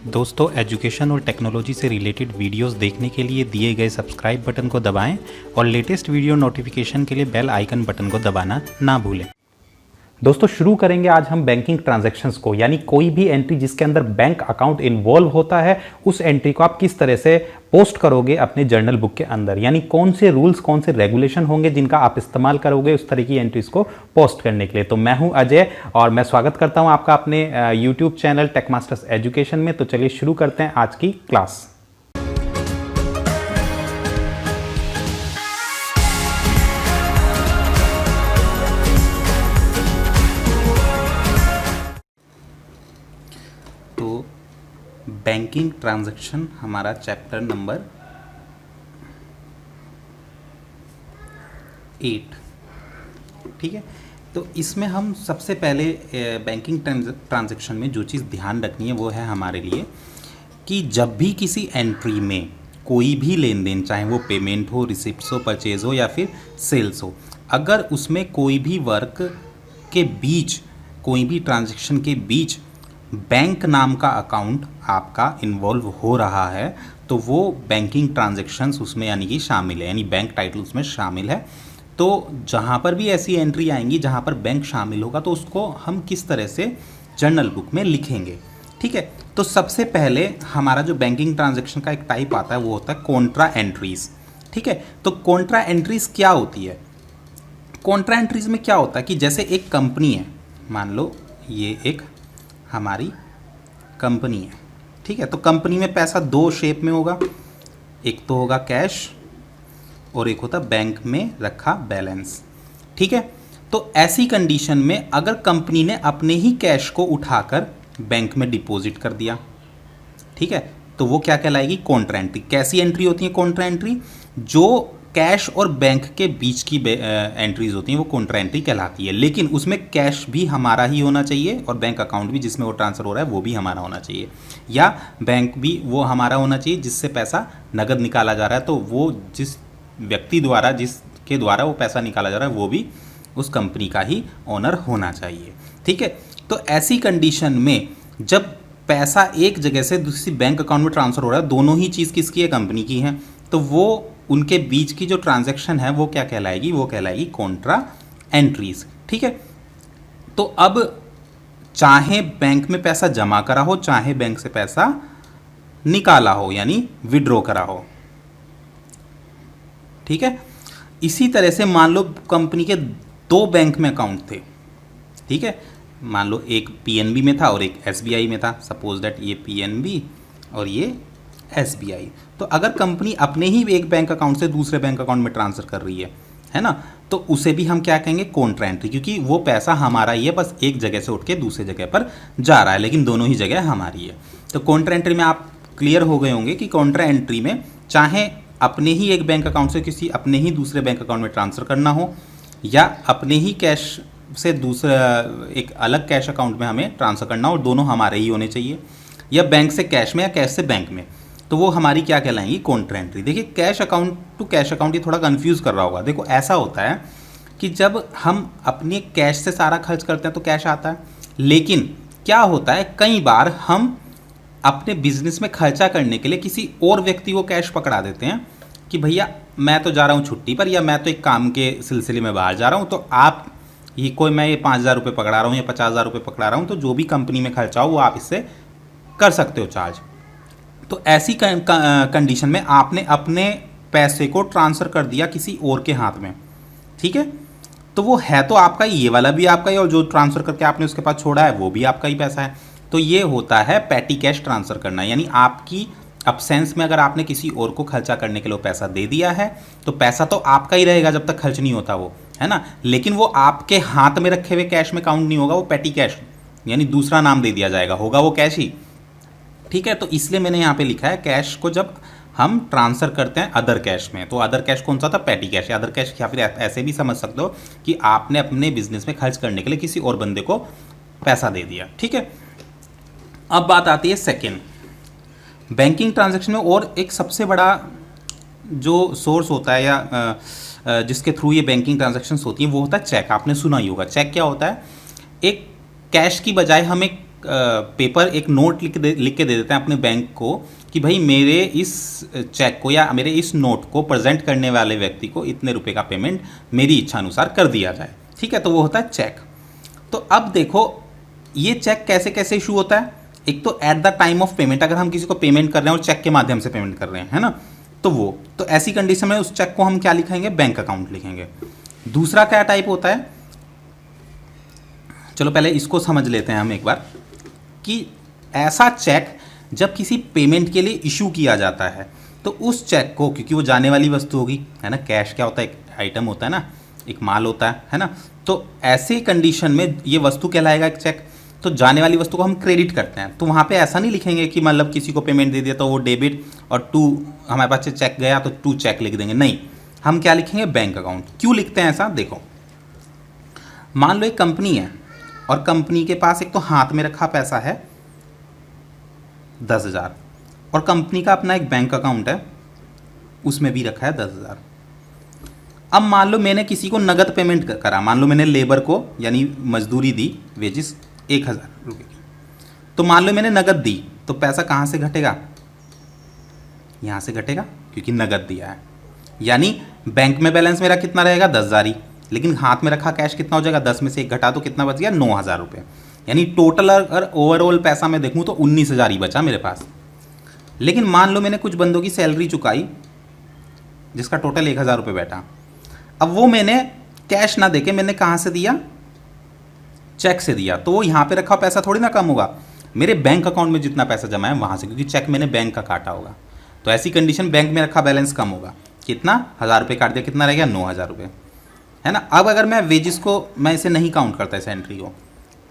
दोस्तों, एजुकेशन और टेक्नोलॉजी से रिलेटेड वीडियोस देखने के लिए दिए गए सब्सक्राइब बटन को दबाएं और लेटेस्ट वीडियो नोटिफिकेशन के लिए बेल आइकन बटन को दबाना ना भूलें। दोस्तों, शुरू करेंगे आज हम बैंकिंग ट्रांजैक्शंस को, यानी कोई भी एंट्री जिसके अंदर बैंक अकाउंट इन्वॉल्व होता है उस एंट्री को आप किस तरह से पोस्ट करोगे अपने जर्नल बुक के अंदर, यानी कौन से रूल्स, कौन से रेगुलेशन होंगे जिनका आप इस्तेमाल करोगे उस तरह की एंट्रीज को पोस्ट करने के लिए। तो मैं हूं अजय और मैं स्वागत करता हूं आपका अपने YouTube channel Tech Masters Education में। तो चलिए शुरू करते हैं आज की क्लास। तो बैंकिंग ट्रांजैक्शन हमारा चैप्टर नंबर 8, ठीक है। तो इसमें हम सबसे पहले बैंकिंग ट्रांजैक्शन में जो चीज़ ध्यान रखनी है वो है हमारे लिए कि जब भी किसी एंट्री में कोई भी लेन देन, चाहे वो पेमेंट हो, रिसिप्ट्स हो, परचेज हो या फिर सेल्स हो, अगर उसमें कोई भी वर्क के बीच, कोई भी ट्रांजैक्शन के बीच बैंक नाम का अकाउंट आपका इन्वॉल्व हो रहा है तो वो बैंकिंग ट्रांजैक्शंस उसमें यानी कि शामिल है, यानी बैंक टाइटल उसमें शामिल है। तो जहाँ पर भी ऐसी एंट्री आएंगी जहाँ पर बैंक शामिल होगा तो उसको हम किस तरह से जर्नल बुक में लिखेंगे, ठीक है। तो सबसे पहले हमारा जो बैंकिंग ट्रांजैक्शन का एक टाइप आता है वो होता है कॉन्ट्रा एंट्रीज, ठीक है। तो कॉन्ट्रा एंट्रीज क्या होती है? कॉन्ट्रा एंट्रीज में क्या होता है कि जैसे एक कंपनी है, मान लो ये एक हमारी कंपनी है, ठीक है। तो कंपनी में पैसा दो शेप में होगा, एक तो होगा कैश और एक होता बैंक में रखा बैलेंस, ठीक है। तो ऐसी कंडीशन में अगर कंपनी ने अपने ही कैश को उठाकर बैंक में डिपॉजिट कर दिया, ठीक है, तो वो क्या कहलाएगी? Contra entry. कैसी एंट्री होती है कॉन्ट्रा एंट्री? जो कैश और बैंक के बीच की एंट्रीज होती हैं वो कॉन्ट्रा एंट्री कहलाती है, लेकिन उसमें कैश भी हमारा ही होना चाहिए और बैंक अकाउंट भी जिसमें वो ट्रांसफ़र हो रहा है वो भी हमारा होना चाहिए, या बैंक भी वो हमारा होना चाहिए जिससे पैसा नगद निकाला जा रहा है, तो वो जिस व्यक्ति द्वारा, जिसके द्वारा वो पैसा निकाला जा रहा है वो भी उस कंपनी का ही ओनर होना चाहिए, ठीक है। तो ऐसी कंडीशन में जब पैसा एक जगह से दूसरी बैंक अकाउंट में ट्रांसफ़र हो रहा है, दोनों ही चीज़ किसकी है? कंपनी की है, तो वो उनके बीच की जो ट्रांजैक्शन है वो क्या कहलाएगी? वो कहलाएगी कॉन्ट्रा एंट्रीज, ठीक है। तो अब चाहे बैंक में पैसा जमा करा हो, चाहे बैंक से पैसा निकाला हो यानी विड्रॉ करा हो, ठीक है। इसी तरह से मान लो कंपनी के दो बैंक में अकाउंट थे, ठीक है। मान लो एक पीएनबी में था और एक एसबीआई में था। सपोज दैट ये पीएनबी और ये एसबीआई। तो अगर कंपनी अपने ही एक बैंक अकाउंट से दूसरे बैंक अकाउंट में ट्रांसफ़र कर रही है ना, तो उसे भी हम क्या कहेंगे? कॉन्ट्रा एंट्री, क्योंकि वो पैसा हमारा ही है, बस एक जगह से उठ के दूसरे जगह पर जा रहा है, लेकिन दोनों ही जगह हमारी है। तो कॉन्ट्रा एंट्री में आप क्लियर हो गए होंगे कि कॉन्ट्रा एंट्री में चाहे अपने ही एक बैंक अकाउंट से किसी अपने ही दूसरे बैंक अकाउंट में ट्रांसफ़र करना हो, या अपने ही कैश से दूसरा एक अलग कैश अकाउंट में हमें ट्रांसफ़र करना हो, दोनों हमारे ही होने चाहिए, या बैंक से कैश में या कैश से बैंक में, तो वो हमारी क्या कहलाएंगी? Contra entry. देखिए, cash account to cash account ये थोड़ा कंफ्यूज कर रहा होगा। देखो, ऐसा होता है कि जब हम अपने कैश से सारा खर्च करते हैं तो कैश आता है, लेकिन क्या होता है कई बार हम अपने बिजनेस में खर्चा करने के लिए किसी और व्यक्ति को कैश पकड़ा देते हैं कि भैया मैं तो जा रहा हूँ छुट्टी पर, या मैं तो एक काम के सिलसिले में बाहर जा रहा हूँ, तो आप ये कोई, मैं ये 5,000 रुपये पकड़ा रहा हूँ या 50,000 रुपये पकड़ा रहा हूँ, तो जो भी कंपनी में खर्चा हो वो आप इससे कर सकते हो चार्ज। तो ऐसी कंडीशन में आपने अपने पैसे को ट्रांसफ़र कर दिया किसी और के हाथ में, ठीक है। तो वो है तो आपका ही, ये वाला भी आपका ही, और जो ट्रांसफ़र करके आपने उसके पास छोड़ा है वो भी आपका ही पैसा है। तो ये होता है पैटी कैश ट्रांसफ़र करना, यानी आपकी अब्सेंस में अगर आपने किसी और को खर्चा करने के लिए पैसा दे दिया है तो पैसा तो आपका ही रहेगा जब तक खर्च नहीं होता वो, है ना, लेकिन वो आपके हाथ में रखे हुए कैश में काउंट नहीं होगा, वो पैटी कैश यानी दूसरा नाम दे दिया जाएगा, होगा वो कैश ही, ठीक है। तो इसलिए मैंने यहाँ पे लिखा है कैश को जब हम ट्रांसफ़र करते हैं अदर कैश में, तो अदर कैश कौन सा था? Petty cash. अदर कैश, या फिर ऐसे भी समझ सकते हो कि आपने अपने बिजनेस में खर्च करने के लिए किसी और बंदे को पैसा दे दिया, ठीक है। अब बात आती है सेकेंड, बैंकिंग ट्रांजैक्शन में और एक सबसे बड़ा जो सोर्स होता है या जिसके थ्रू ये बैंकिंग ट्रांजैक्शंस होती हैं वो होता है चेक। आपने सुना ही होगा। चेक क्या होता है? एक कैश की बजाय हम एक पेपर एक नोट लिख के दे देते हैं अपने बैंक को कि भाई मेरे इस चेक को या मेरे इस नोट को प्रेजेंट करने वाले व्यक्ति को इतने रुपए का पेमेंट मेरी इच्छा अनुसार कर दिया जाए, ठीक है, तो वो होता है चेक। तो अब देखो ये चेक कैसे कैसे इशू होता है। एक तो at the time of payment, अगर हम किसी को पेमेंट कर रहे हैं और चेक के माध्यम से पेमेंट कर रहे हैं, है ना, तो वो तो ऐसी कंडीशन में उस चेक को हम क्या लिखेंगे, बैंक अकाउंट लिखेंगे। दूसरा क्या टाइप होता है, चलो पहले इसको समझ लेते हैं हम एक बार, कि ऐसा चेक जब किसी पेमेंट के लिए इशू किया जाता है तो उस चेक को, क्योंकि वो जाने वाली वस्तु होगी, है ना, कैश क्या होता है, एक आइटम होता है ना, एक माल होता है ना, तो ऐसी कंडीशन में ये वस्तु कहलाएगा एक चेक। तो जाने वाली वस्तु को हम क्रेडिट करते हैं, तो वहाँ पे ऐसा नहीं लिखेंगे कि मतलब किसी को पेमेंट दे दिया तो वो डेबिट और टू हमारे पास चेक गया तो टू चेक लिख देंगे, नहीं, हम क्या लिखेंगे, बैंक अकाउंट। क्यों लिखते हैं ऐसा, देखो मान लो एक कंपनी है और कंपनी के पास एक तो हाथ में रखा पैसा है 10,000 और कंपनी का अपना एक बैंक अकाउंट है उसमें भी रखा है 10,000। अब मान लो मैंने किसी को नगद पेमेंट करा, मान लो मैंने लेबर को यानी मजदूरी दी, वेजिस 1,000 रुपये की, तो मान लो मैंने नगद दी, तो पैसा कहाँ से घटेगा, यहाँ से घटेगा क्योंकि नगद दिया है। यानी बैंक में बैलेंस मेरा कितना रहेगा, 10,000 ही, लेकिन हाथ में रखा कैश कितना हो जाएगा, 10 में से 1 घटा तो कितना बच गया, 9,000 रुपये। यानी टोटल अगर ओवरऑल पैसा मैं देखूँ तो 19,000 ही बचा मेरे पास। लेकिन मान लो मैंने कुछ बंदों की सैलरी चुकाई जिसका टोटल 1,000 रुपये बैठा, अब वो मैंने कैश ना देके मैंने कहाँ से दिया, चेक से दिया, तो वो यहाँ पे रखा पैसा थोड़ी ना कम होगा, मेरे बैंक अकाउंट में जितना पैसा जमा है वहाँ से, क्योंकि चेक मैंने बैंक का काटा होगा। तो ऐसी कंडीशन बैंक में रखा बैलेंस कम होगा, कितना, 1,000 रुपये काट दिया, कितना रह गया, 9,000 रुपये, है ना। अब अगर मैं वेजिस को, मैं इसे नहीं काउंट करता इस एंट्री को,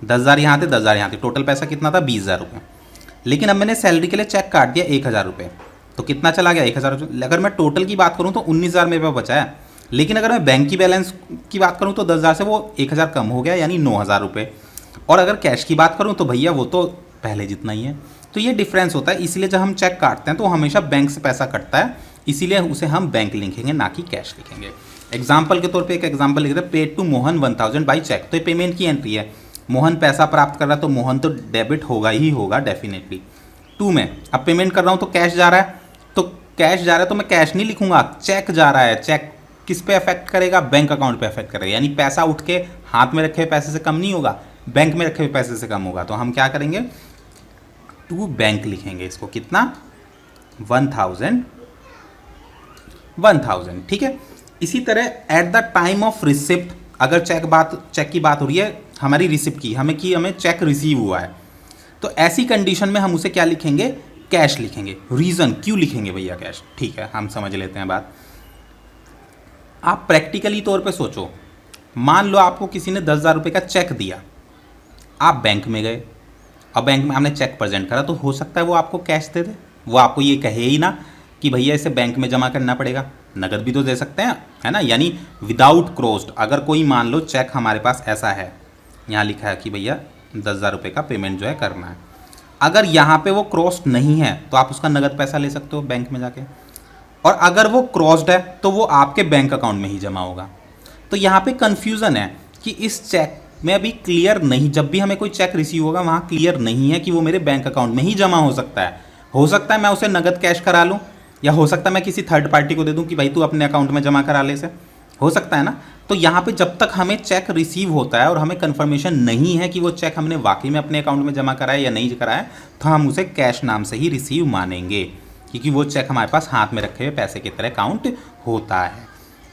10,000 यहाँ थे, 10,000 यहाँ थे, टोटल पैसा कितना था, 20,000 रुपये। लेकिन अब मैंने सैलरी के लिए चेक काट दिया 1,000 रुपये, तो कितना चला गया, 1,000 रुपये। अगर मैं टोटल की बात करूँ तो 19,000 मेरे पास बचा है, लेकिन अगर मैं बैंक की बैलेंस की बात करूँ तो 10,000 से वो 1,000 कम हो गया, यानी 9,000 रुपये। और अगर कैश की बात करूँ तो भैया वो तो पहले जितना ही है। तो ये डिफरेंस होता है, इसीलिए जब हम चेक काटते हैं तो हमेशा बैंक से पैसा कटता है, इसीलिए उसे हम बैंक लिखेंगे ना कि कैश लिखेंगे। एग्जाम्पल के तौर पे एक एग्जाम्पल लिखते हैं, paid to Mohan 1,000 by cheque, तो ये पेमेंट की एंट्री है, मोहन पैसा प्राप्त कर रहा है तो मोहन तो डेबिट होगा ही होगा डेफिनेटली। टू में अब पेमेंट कर रहा हूँ तो कैश जा रहा है, तो कैश जा रहा है तो मैं कैश नहीं लिखूंगा, चेक जा रहा है। चेक किस पे अफेक्ट करेगा, बैंक अकाउंट पे अफेक्ट करेगा, यानी पैसा उठ के हाथ में रखे हुए पैसे से कम नहीं होगा, बैंक में रखे हुए पैसे से कम होगा। तो हम क्या करेंगे, टू बैंक लिखेंगे इसको, कितना, 1,000, ठीक है। इसी तरह at the time of receipt, अगर चेक की बात हो रही है, हमारी रिसिप्ट की, हमें चेक रिसीव हुआ है, तो ऐसी कंडीशन में हम उसे क्या लिखेंगे, कैश लिखेंगे। रीजन क्यों लिखेंगे भैया कैश, ठीक है, हम समझ लेते हैं बात। आप प्रैक्टिकली तौर पे सोचो, मान लो आपको किसी ने 10,000 रुपये का चेक दिया, आप बैंक में गए और बैंक में हमने चेक प्रेजेंट करा, तो हो सकता है वो आपको कैश दे दे, वो आपको ये कहे ही ना कि भैया इसे बैंक में जमा करना पड़ेगा, नगद भी तो दे सकते हैं, है ना। यानी विदाउट क्रॉस्ड, अगर कोई मान लो चेक हमारे पास ऐसा है, यहाँ लिखा है कि भैया 10,000 रुपये का पेमेंट जो है करना है, अगर यहाँ पे वो क्रॉस्ड नहीं है तो आप उसका नगद पैसा ले सकते हो बैंक में जाके, और अगर वो क्रॉस्ड है तो वो आपके बैंक अकाउंट में ही जमा होगा। तो यहाँ पे कन्फ्यूज़न है कि इस चेक में अभी क्लियर नहीं, जब भी हमें कोई चेक रिसीव होगा वहाँ क्लियर नहीं है कि वो मेरे बैंक अकाउंट में ही जमा हो सकता है मैं उसे नगद कैश करा लूँ, या हो सकता है मैं किसी थर्ड पार्टी को दे दूँ कि भाई तू अपने अकाउंट में जमा करा ले, से हो सकता है ना। तो यहाँ पे जब तक हमें चेक रिसीव होता है और हमें कंफर्मेशन नहीं है कि वो चेक हमने वाकई में अपने अकाउंट में जमा कराया या नहीं कराया, तो हम उसे कैश नाम से ही रिसीव मानेंगे, क्योंकि वो चेक हमारे पास हाथ में रखे हुए पैसे की तरह काउंट होता है।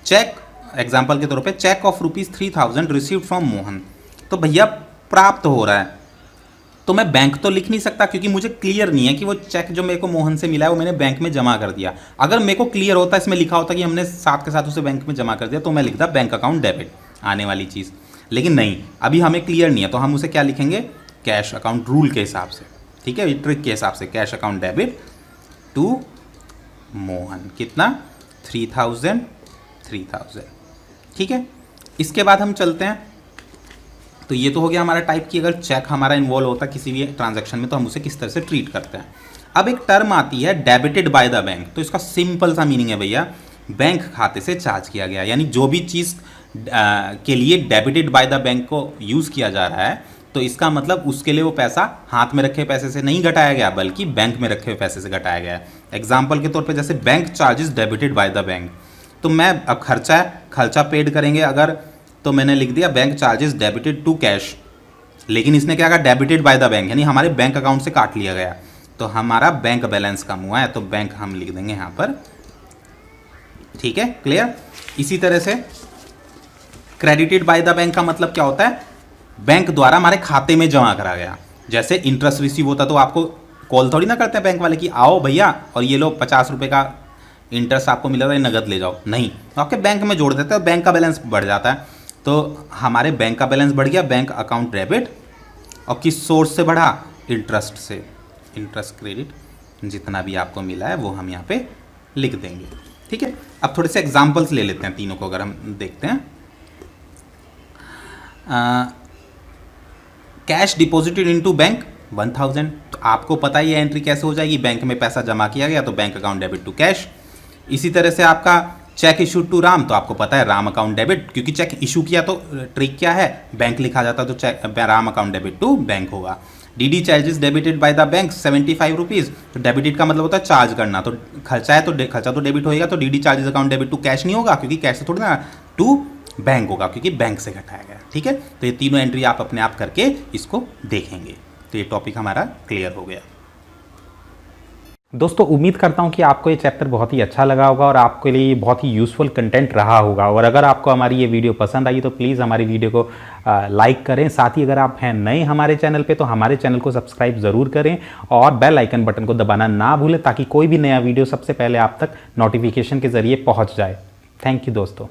चेक एग्जाम्पल के तौर पे, cheque of ₹3,000 received from Mohan, तो भैया प्राप्त हो रहा है, तो मैं बैंक तो लिख नहीं सकता क्योंकि मुझे क्लियर नहीं है कि वो चेक जो मेरे को मोहन से मिला है वो मैंने बैंक में जमा कर दिया। अगर मेरे को क्लियर होता, इसमें लिखा होता कि हमने साथ के साथ उसे बैंक में जमा कर दिया, तो मैं लिखता बैंक अकाउंट डेबिट, आने वाली चीज़। लेकिन नहीं, अभी हमें क्लियर नहीं है, तो हम उसे क्या लिखेंगे, कैश अकाउंट रूल के हिसाब से, ठीक है, ट्रिक के हिसाब से, cash account debit to Mohan, कितना, 3,000, ठीक है। इसके बाद हम चलते हैं, तो ये तो हो गया हमारा टाइप की अगर चेक हमारा इन्वॉल्व होता है किसी भी ट्रांजैक्शन में तो हम उसे किस तरह से ट्रीट करते हैं। अब एक टर्म आती है डेबिटेड बाय द बैंक, तो इसका सिंपल सा मीनिंग है भैया, बैंक खाते से चार्ज किया गया, यानी जो भी चीज़ के लिए डेबिटेड बाय द बैंक को यूज़ किया जा रहा है तो इसका मतलब उसके लिए वो पैसा हाथ में रखे पैसे से नहीं घटाया गया, बल्कि बैंक में रखे हुए पैसे से घटाया गया है। एग्जाम्पल के तौर पे जैसे bank charges debited by the bank, तो मैं अब खर्चा है, खर्चा पेड करेंगे अगर, तो मैंने लिख दिया bank charges debited to cash, लेकिन इसने क्या कहा डेबिटेड बाय द बैंक, यानी हमारे बैंक अकाउंट से काट लिया गया, तो हमारा बैंक बैलेंस कम हुआ है, तो बैंक हम लिख देंगे यहाँ पर। ठीक है, क्लियर। इसी तरह से क्रेडिटेड बाय द बैंक का मतलब क्या होता है, बैंक द्वारा हमारे खाते में जमा करा गया। जैसे इंटरेस्ट रिसीव होता तो आपको कॉल थोड़ी ना करते हैं बैंक वाले कि आओ भैया और ये लो 50 रुपये का इंटरेस्ट आपको मिला था, नगद ले जाओ, नहीं, तो आपके बैंक में जोड़ देते हैं, बैंक का बैलेंस बढ़ जाता है। तो हमारे बैंक का बैलेंस बढ़ गया, बैंक अकाउंट डेबिट, और किस सोर्स से बढ़ा, इंटरेस्ट से, इंटरेस्ट क्रेडिट जितना भी आपको मिला है वो हम यहाँ पे लिख देंगे। ठीक है, अब थोड़े से एग्जाम्पल्स ले लेते हैं तीनों को, अगर हम देखते हैं। कैश डिपॉजिटेड इनटू बैंक 1000, तो आपको पता ही है एंट्री कैसे हो जाएगी, बैंक में पैसा जमा किया गया तो bank account debit to cash. इसी तरह से आपका चेक इशू टू राम, तो आपको पता है राम अकाउंट डेबिट, क्योंकि चेक इशू किया तो ट्रिक क्या है, बैंक लिखा जाता तो cheque Ram account debit to bank होगा। DD charges debited by the bank 75 rupees, तो डेबिटेड का मतलब होता है चार्ज करना, तो खर्चा है तो खर्चा तो डेबिट होएगा, तो DD charges account debit to cash नहीं होगा, क्योंकि कैश से थोड़ी ना, टू बैंक होगा, क्योंकि बैंक से घटाया गया। ठीक है, तो ये तीनों एंट्री आप अपने आप करके इसको देखेंगे, तो ये टॉपिक हमारा क्लियर हो गया। दोस्तों उम्मीद करता हूं कि आपको ये चैप्टर बहुत ही अच्छा लगा होगा और आपके लिए बहुत ही यूज़फुल कंटेंट रहा होगा। और अगर आपको हमारी ये वीडियो पसंद आई तो प्लीज़ हमारी वीडियो को लाइक करें। साथ ही अगर आप हैं नए हमारे चैनल पे तो हमारे चैनल को सब्सक्राइब ज़रूर करें और बेल आइकन बटन को दबाना ना भूलें, ताकि कोई भी नया वीडियो सबसे पहले आप तक नोटिफिकेशन के ज़रिए पहुँच जाए। थैंक यू दोस्तों।